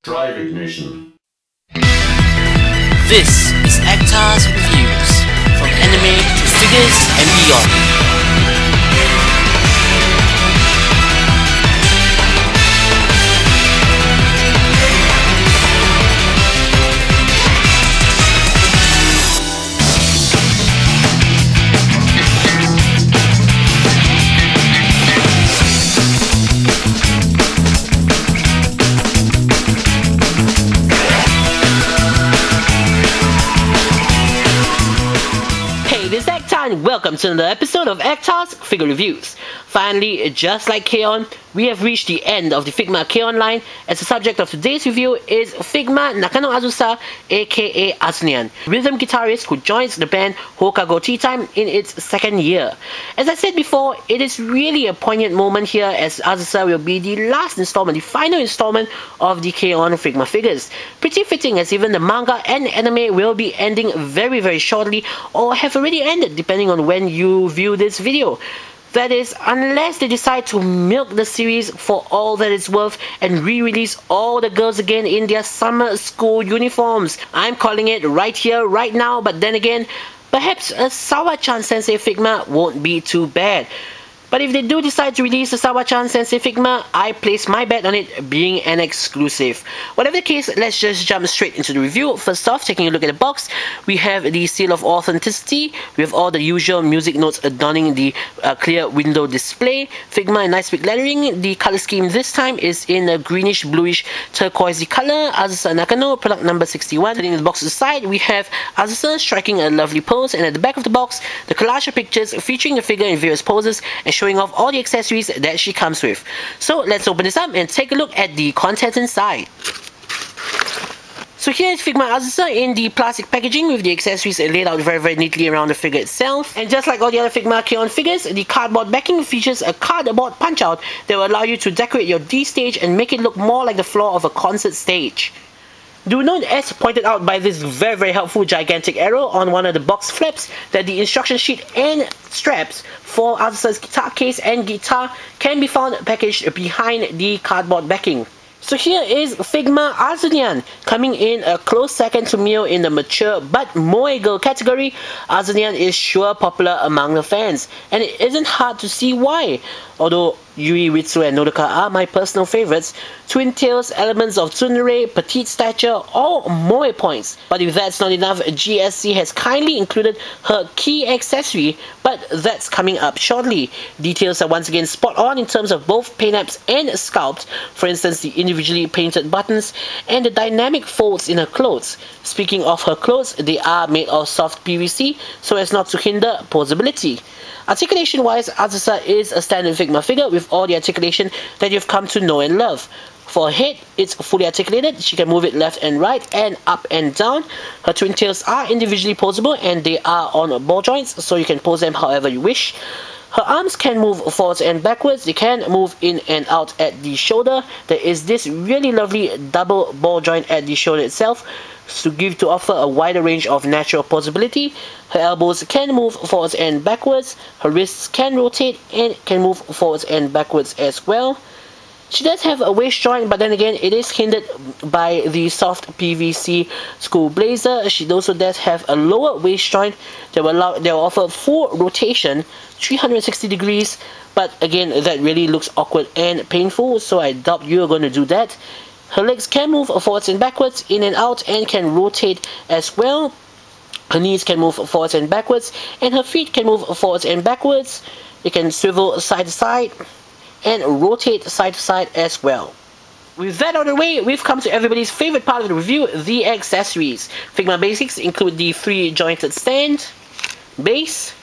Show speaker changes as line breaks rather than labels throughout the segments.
Drive ignition.
This is Actar's Reviews, from anime to figures and beyond. Welcome to another episode of Actar's Figure Reviews. Finally, just like K-On!, we have reached the end of the Figma K-On! Line, as the subject of today's review is Figma Nakano Azusa, aka Azu-nyan, rhythm guitarist who joins the band Hokago Tea Time in its second year. As I said before, it is really a poignant moment here, as Azusa will be the last installment, the final installment of the K-On! Figma figures. Pretty fitting, as even the manga and anime will be ending very shortly, or have already ended depending on when you view this video. That is, unless they decide to milk the series for all that it's worth and re-release all the girls again in their summer school uniforms. I'm calling it right here, right now, but then again, perhaps a Sawa-chan Sensei Figma won't be too bad. But if they do decide to release the Sawa-chan Sensei Figma, I place my bet on it being an exclusive. Whatever the case, let's just jump straight into the review. First off, taking a look at the box, we have the seal of authenticity with all the usual music notes adorning the clear window display. Figma in nice big lettering. The color scheme this time is in a greenish bluish turquoisey color. Azusa Nakano, product number 61. Turning the box aside, we have Azusa striking a lovely pose, and at the back of the box, the collage of pictures featuring the figure in various poses and showing off all the accessories that she comes with. So let's open this up and take a look at the contents inside. So here is Figma Azusa in the plastic packaging with the accessories laid out very neatly around the figure itself. And just like all the other Figma K-On! Figures, the cardboard backing features a cardboard punch-out that will allow you to decorate your D stage and make it look more like the floor of a concert stage. Do note, as pointed out by this very helpful gigantic arrow on one of the box flaps, that the instruction sheet and straps for Azusa's guitar case and guitar can be found packaged behind the cardboard backing. So here is Figma Azu-nyan, coming in a close second to Mio in the mature but moe girl category. Azu-nyan is sure popular among the fans, and it isn't hard to see why. Although Yui, Ritsu and Nodoka are my personal favorites, twin tails, elements of tsundere, petite stature, all moe points. But if that's not enough, GSC has kindly included her key accessory, but that's coming up shortly. Details are once again spot on in terms of both paint-apps and sculpt, for instance the individually painted buttons and the dynamic folds in her clothes. Speaking of her clothes, they are made of soft PVC so as not to hinder posability. Articulation wise, Azusa is a standard Figma figure with all the articulation that you've come to know and love. For her head, it's fully articulated. She can move it left and right and up and down. Her twin tails are individually posable and they are on ball joints, so you can pose them however you wish. Her arms can move forwards and backwards. They can move in and out at the shoulder. There is this really lovely double ball joint at the shoulder itself to offer a wider range of natural posability. Her elbows can move forwards and backwards. Her wrists can rotate and can move forwards and backwards as well. She does have a waist joint, but then again, it is hindered by the soft PVC school blazer. She also does have a lower waist joint that will offer full rotation, 360 degrees, but again, that really looks awkward and painful, so I doubt you are going to do that. Her legs can move forwards and backwards, in and out, and can rotate as well. Her knees can move forwards and backwards, and her feet can move forwards and backwards. It can swivel side to side and rotate side to side as well. With that out of the way, we've come to everybody's favorite part of the review, the accessories. Figma basics include the 3-jointed stand, base,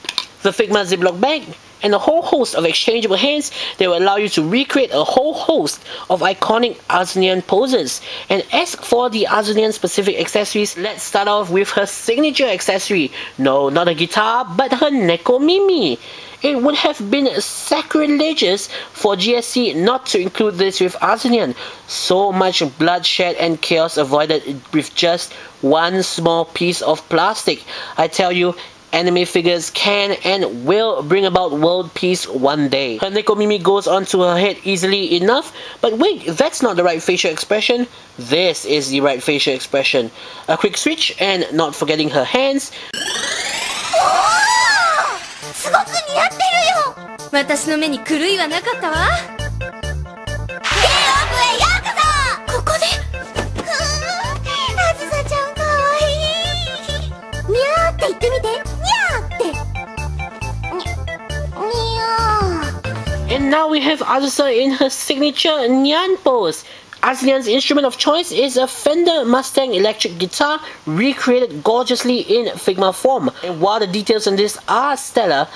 the Figma Ziploc bag, and a whole host of exchangeable hands that will allow you to recreate a whole host of iconic Azu-nyan poses. And as for the Azu-nyan specific accessories, let's start off with her signature accessory. No, not a guitar, but her Neko Mimi. It would have been sacrilegious for GSC not to include this with Azu-nyan. So much bloodshed and chaos avoided with just one small piece of plastic. I tell you, anime figures can and will bring about world peace one day. Her Nekomimi goes onto her head easily enough, but wait, that's not the right facial expression. This is the right facial expression. A quick switch and not forgetting her hands.
すごく似合ってるよ。私の目に狂いはなかったわ。ゲームへようこそ。ここで。あずさちゃんかわいい。にゃーって言ってみて。にゃーって。にゃー。
And now we have Azusa in her signature Nyan pose. Azu-nyan's instrument of choice is a Fender Mustang electric guitar recreated gorgeously in Figma form. And while the details on this are stellar,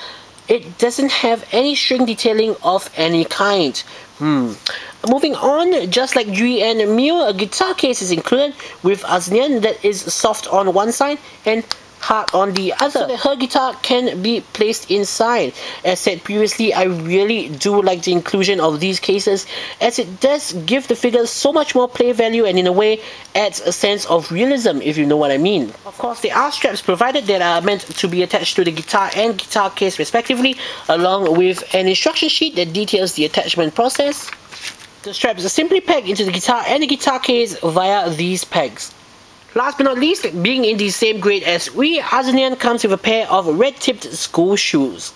it doesn't have any string detailing of any kind. Moving on, just like Jui and Miu, a guitar case is included with Azu-nyan that is soft on one side and hard on the other, so that her guitar can be placed inside. As said previously, I really do like the inclusion of these cases, as it does give the figures so much more play value and in a way adds a sense of realism, if you know what I mean. Of course, there are straps provided that are meant to be attached to the guitar and guitar case respectively, along with an instruction sheet that details the attachment process. The straps are simply pegged into the guitar and the guitar case via these pegs. Last but not least, being in the same grade as we, Azu-nyan comes with a pair of red-tipped school shoes.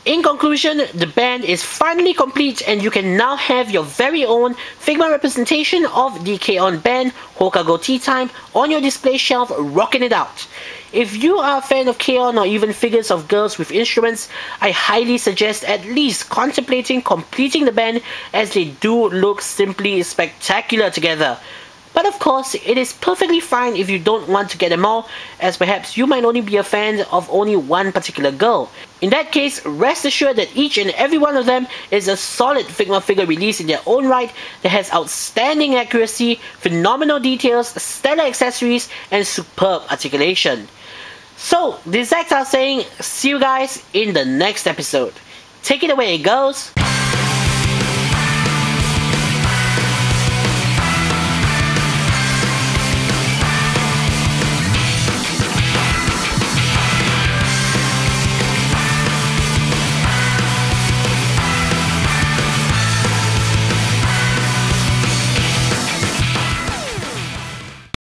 In conclusion, the band is finally complete and you can now have your very own Figma representation of the K-On! band Hokago Tea Time on your display shelf, rocking it out. If you are a fan of K-On! Or even figures of girls with instruments, I highly suggest at least contemplating completing the band, as they do look simply spectacular together. But of course, it is perfectly fine if you don't want to get them all, as perhaps you might only be a fan of only one particular girl. In that case, rest assured that each and every one of them is a solid Figma figure release in their own right that has outstanding accuracy, phenomenal details, stellar accessories, and superb articulation. So, this is Actar saying, see you guys in the next episode. Take it away, girls!